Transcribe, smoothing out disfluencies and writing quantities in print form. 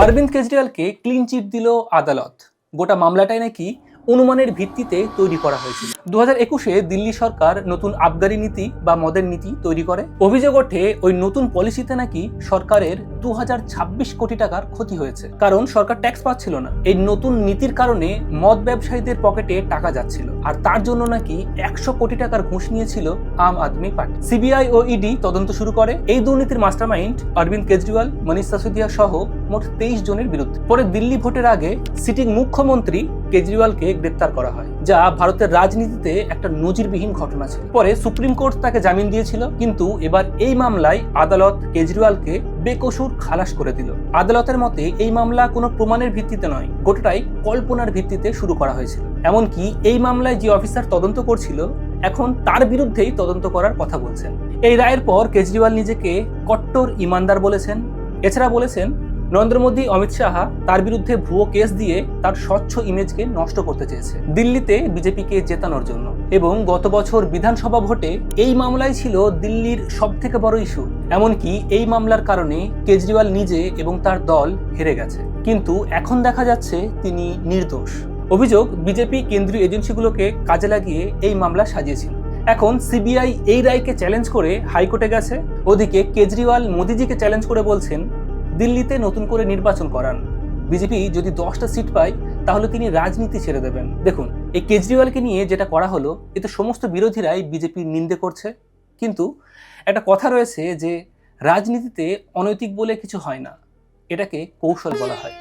Aurobindo কেজরিওয়ালকে clean chit দিল আদালত। গোটা মামলাটাই নাকি অনুমানের ভিত্তিতে তৈরি করা হয়েছিল। 2021-এ দিল্লি সরকার নতুন আবগারি নীতি বা মদের নীতি তৈরি করে। অভিযোগ ওঠে ওই নতুন পলিসিতে নাকি সরকারের 2026 কোটি টাকার ক্ষতি হয়েছে, কারণ সরকার ট্যাক্স পাচ্ছিল না। এই নতুন নীতির কারণে মদ ব্যবসায়ীদের পকেটে টাকা যাচ্ছিল, আর তার জন্য নাকি 100 কোটি টাকার ঘুষ নিয়েছিল আম আদমি পার্টি। সিবিআই ও ইডি তদন্ত শুরু করে এই দুর্নীতির মাস্টারমাইন্ড অরবিন্দ কেজরিওয়াল, মনীষ সিসোদিয়া সহ মোট 23 জনের বিরুদ্ধে। পরে দিল্লি ভোটের আগে সিটিং মুখ্যমন্ত্রী কেজরিওয়ালকে গ্রেপ্তার করা হয়, যা ভারতের রাজনীতিতে একটা নজিরবিহীন ঘটনা ছিল। পরে সুপ্রিম কোর্ট তাকে জামিন দিয়েছিল, কিন্তু এবার এই মামলায় আদালত কেজরিওয়ালকে বেকসুর খালাস করে দিল। আদালতের মতে এই মামলা কোনো প্রমাণের ভিত্তিতে নয়, গোটাটাই কল্পনার ভিত্তিতে শুরু করা হয়েছিল। এমনকি এই মামলায় যে অফিসার তদন্ত করছিল এখন তার বিরুদ্ধেই তদন্ত করার কথা বলছেন। এই রায়ের পর কেজরিওয়াল নিজেকে কট্টর ইমানদার বলেছেন। এছাড়া বলেছেন নরেন্দ্র মোদী, অমিত শাহ তার বিরুদ্ধে ভুয়ো কেস দিয়ে তার স্বচ্ছ ইমেজকে নষ্ট করতে চেয়েছে দিল্লিতে বিজেপিকে জেতানোর জন্য। এবং গত বছর বিধানসভা ভোটে এই মামলাই ছিল দিল্লির সবথেকে বড় ইস্যু। এমনকি এই মামলার কারণে কেজরিওয়াল নিজে এবং তার দল হেরে গেছে, কিন্তু এখন দেখা যাচ্ছে তিনি নির্দোষ। অভিযোগ, বিজেপি কেন্দ্রীয় এজেন্সিগুলোকে কাজে লাগিয়ে এই মামলা সাজিয়েছিল। এখন সিবিআই এই রায়কে চ্যালেঞ্জ করে হাইকোর্টে গেছে। ওদিকে কেজরিওয়াল মোদিজিকে চ্যালেঞ্জ করে বলছেন দিল্লিতে নতুন করে নির্বাচন করান, বিজেপি যদি 10টা সিট পায় তাহলে তিনি রাজনীতি ছেড়ে দেবেন। দেখুন, এই কেজরিওয়ালকে নিয়ে যেটা করা হলো এতে সমস্ত বিরোধীরাই বিজেপির নিন্দে করছে। কিন্তু একটা কথা রয়েছে যে রাজনীতিতে অনৈতিক বলে কিছু হয় না, এটাকে কৌশল বলা হয়।